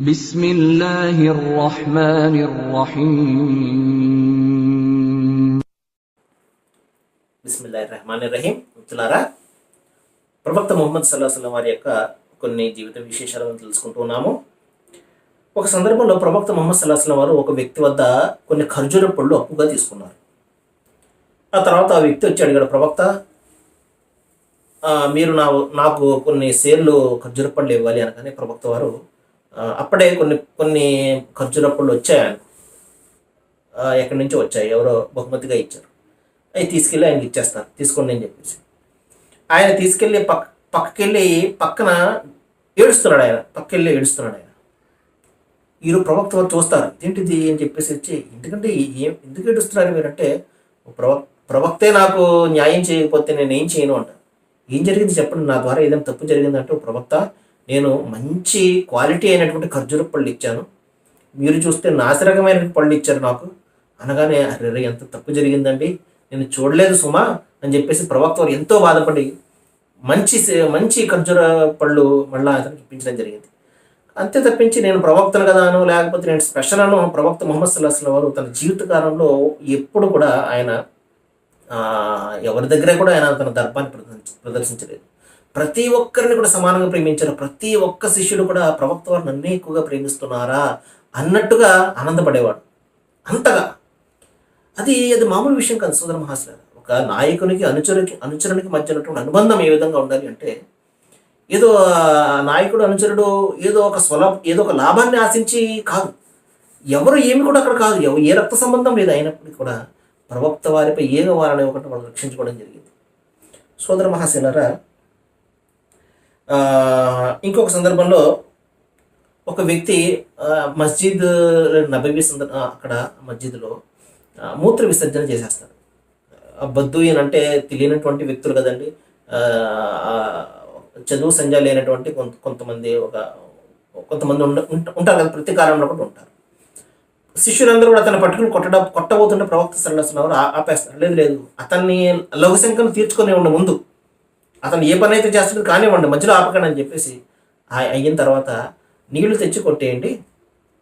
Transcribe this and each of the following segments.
బిస్మిల్లాహిర్రహ్మానిర్రహీం. బిస్మిల్లాహిర్రహ్మానిర్రహీం. మిత్రులారా, ప్రవక్త ముహమ్మద్ సల్లల్లాహు అలైహి వసల్లం వారి యొక్క కొన్ని జీవిత విశేషాలను తెలుసుకుంటూ ఉన్నాము. ఒక సందర్భంలో ప్రవక్త ముహమ్మద్ సల్లల్లాహు అలైహి వసల్లం వారు ఒక వ్యక్తి వద్ద కొన్ని ఖర్జూర పళ్ళు అప్పుగా తీసుకున్నారు. ఆ తర్వాత ఆ వ్యక్తి వచ్చి అడిగాడు, ప్రవక్త, మీరు నాకు కొన్ని సేర్లు ఖర్జూర పళ్ళు ఇవ్వాలి అనగానే ప్రవక్త వారు అప్పుడే కొన్ని ఖర్జూర పళ్ళు వచ్చాయని, ఎక్కడి నుంచో వచ్చాయి, ఎవరో బహుమతిగా ఇచ్చారు, అవి తీసుకెళ్ళి ఆయనకి ఇచ్చేస్తారు, తీసుకోండి అని చెప్పేసి. ఆయన తీసుకెళ్ళి పక్కకెళ్ళి పక్కన ఏడుస్తున్నాడు. ఆయన వీరు ప్రవక్త వారు చూస్తారు, ఏంటిది అని చెప్పేసి వచ్చి, ఎందుకంటే ఎందుకు ఏడుస్తున్నారు మీరంటే, ప్రవక్తే నాకు న్యాయం చేయకపోతే నేను ఏం చేయను అంట. ఏం జరిగింది చెప్పండి, నా ద్వారా ఏదైనా తప్పు జరిగిందంటే, ప్రవక్త, నేను మంచి క్వాలిటీ అయినటువంటి ఖర్జూర పళ్ళు ఇచ్చాను, మీరు చూస్తే నాసిరకమైన పళ్ళు ఇచ్చారు నాకు అనగానే, అరే ఎంత తప్పు జరిగిందండి, నేను చూడలేదు సుమా అని చెప్పేసి ప్రవక్త వారు ఎంతో బాధపడి మంచి ఖర్జూర పళ్ళు మళ్ళీ అతనికి ఇప్పించడం జరిగింది. అంతే తప్పించి నేను ప్రవక్తను కదాను, లేకపోతే నేను స్పెషల్ అను ప్రవక్త ముహమ్మద్ సల్లల్లాహు అలైహి వసల్లం వారు తన జీవితకాలంలో ఎప్పుడు కూడా ఆయన ఎవరి దగ్గర కూడా ఆయన తన దర్పాన్ని ప్రదర్శించలేదు. ప్రతి ఒక్కరిని కూడా సమానంగా ప్రేమించారు. ప్రతి ఒక్క శిష్యుడు కూడా ప్రవక్త వారు నన్నే ఎక్కువగా ప్రేమిస్తున్నారా అన్నట్టుగా ఆనందపడేవాడు. అంతగా అది మామూలు విషయం కాదు సోదర మహాశయులారా. ఒక నాయకునికి అనుచరునికి మధ్య ఉన్నటువంటి అనుబంధం ఏ విధంగా ఉండాలి అంటే, ఏదో నాయకుడు అనుచరుడు ఏదో ఒక లాభాన్ని ఆశించి కాదు, ఎవరు ఏమి కూడా అక్కడ కాదు, ఏ రక్త సంబంధం లేదు, అయినప్పటికీ కూడా ప్రవక్త వారిపై ఏదో వారని ఒకటి వాళ్ళు రక్షించుకోవడం జరిగింది. సోదర మహాశయులారా, ఇంకొక సందర్భంలో ఒక వ్యక్తి మస్జిద్ నబవీ అక్కడ మస్జిద్లో మూత్ర విసర్జన చేసేస్తారు. బద్దుయిన్ అంటే తెలియనటువంటి వ్యక్తులు కదండి, చదువు సంధ్య లేనటువంటి కొంతమంది ఉంటారు కదా, ప్రతి కాలంలో కూడా ఉంటారు. శిష్యులందరూ కూడా అతను పట్టుకుని కొట్టబోతుంటే ప్రవక్త సల్లల్లాహు అలైహి వసల్లం ఆపేస్తారు. లేదు, అతన్ని లఘుశంకను తీర్చుకునేవ్వండి, ముందు అతను ఏ పని అయితే చేస్తాడో కానివ్వండి, మధ్యలో ఆపకండి అని చెప్పేసి అయిన తర్వాత నీళ్లు తెచ్చి కొట్టేయండి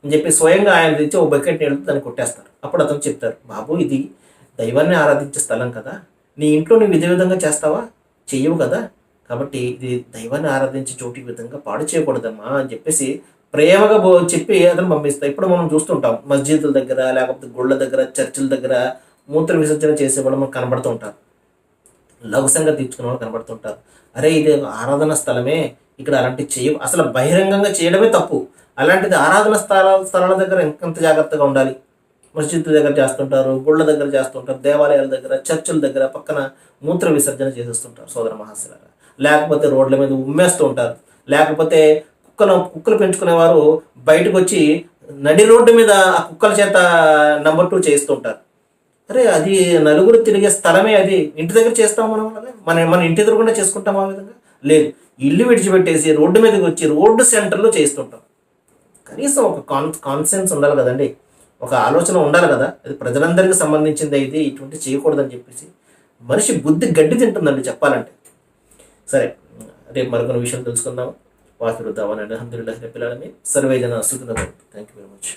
అని చెప్పి స్వయంగా ఆయన తెచ్చి ఒక బకెట్ నీళ్ళతో దాన్ని కొట్టేస్తారు. అప్పుడు అతను చెప్తారు, బాబు ఇది దైవాన్ని ఆరాధించే స్థలం కదా, నీ ఇంట్లో నువ్వు ఇదే విధంగా చేస్తావా, చెయ్యవు కదా, కాబట్టి ఇది దైవాన్ని ఆరాధించే చోటు ఈ విధంగా పాడు చేయకూడదమ్మా అని చెప్పేసి ప్రేమగా చెప్పి అతను పంపిస్తాయి. ఇప్పుడు మనం చూస్తుంటాం మస్జిద్ల దగ్గర, లేకపోతే గుళ్ళ దగ్గర, చర్చిల దగ్గర మూత్ర విసర్జన చేసేవాళ్ళు మనకు కనబడుతూ ఉంటారు, లఘుశంగా తీర్చుకునే వాళ్ళు కనబడుతుంటారు. అరే ఇది ఆరాధన స్థలమే, ఇక్కడ అలాంటివి అసలు బహిరంగంగా చేయడమే తప్పు, అలాంటిది ఆరాధన స్థలాల దగ్గర ఎంత జాగ్రత్తగా ఉండాలి. మస్జిద్ దగ్గర చేస్తుంటారు, గుళ్ళ దగ్గర చేస్తుంటారు, దేవాలయాల దగ్గర, చర్చిల దగ్గర పక్కన మూత్ర విసర్జన చేసేస్తుంటారు సోదర మహాశయులారా. లేకపోతే రోడ్ల మీద ఉమ్మేస్తూ ఉంటారు, లేకపోతే కుక్కలు పెంచుకునేవారు బయటకు వచ్చి నడి రోడ్డు మీద ఆ కుక్కల చేత నంబర్ 2 చేస్తుంటారు. అరే అది నలుగురు తిరిగే స్థలమే, అది ఇంటి దగ్గర చేస్తాం మన ఇంటి ఎదురుకుండా చేసుకుంటాం ఆ విధంగా? లేదు, ఇల్లు విడిచిపెట్టేసి రోడ్డు మీదకి వచ్చి రోడ్డు సెంటర్లో చేస్తుంటాం. కనీసం ఒక కాన్సెన్స్ ఉండాలి కదండి, ఒక ఆలోచన ఉండాలి కదా, అది ప్రజలందరికీ సంబంధించింది, ఇది ఇటువంటి చేయకూడదని చెప్పేసి మనిషి బుద్ధి గడ్డి తింటుందండి చెప్పాలంటే. సరే, రేపు మరికొన్ని విషయాలు తెలుసుకుందాం. వాఫిరు దావానా అల్హమ్దులిల్లాహి రబ్బిల్ ఆలమీన్. సర్వే జన సుఖినో భవంతు. Thank you very much.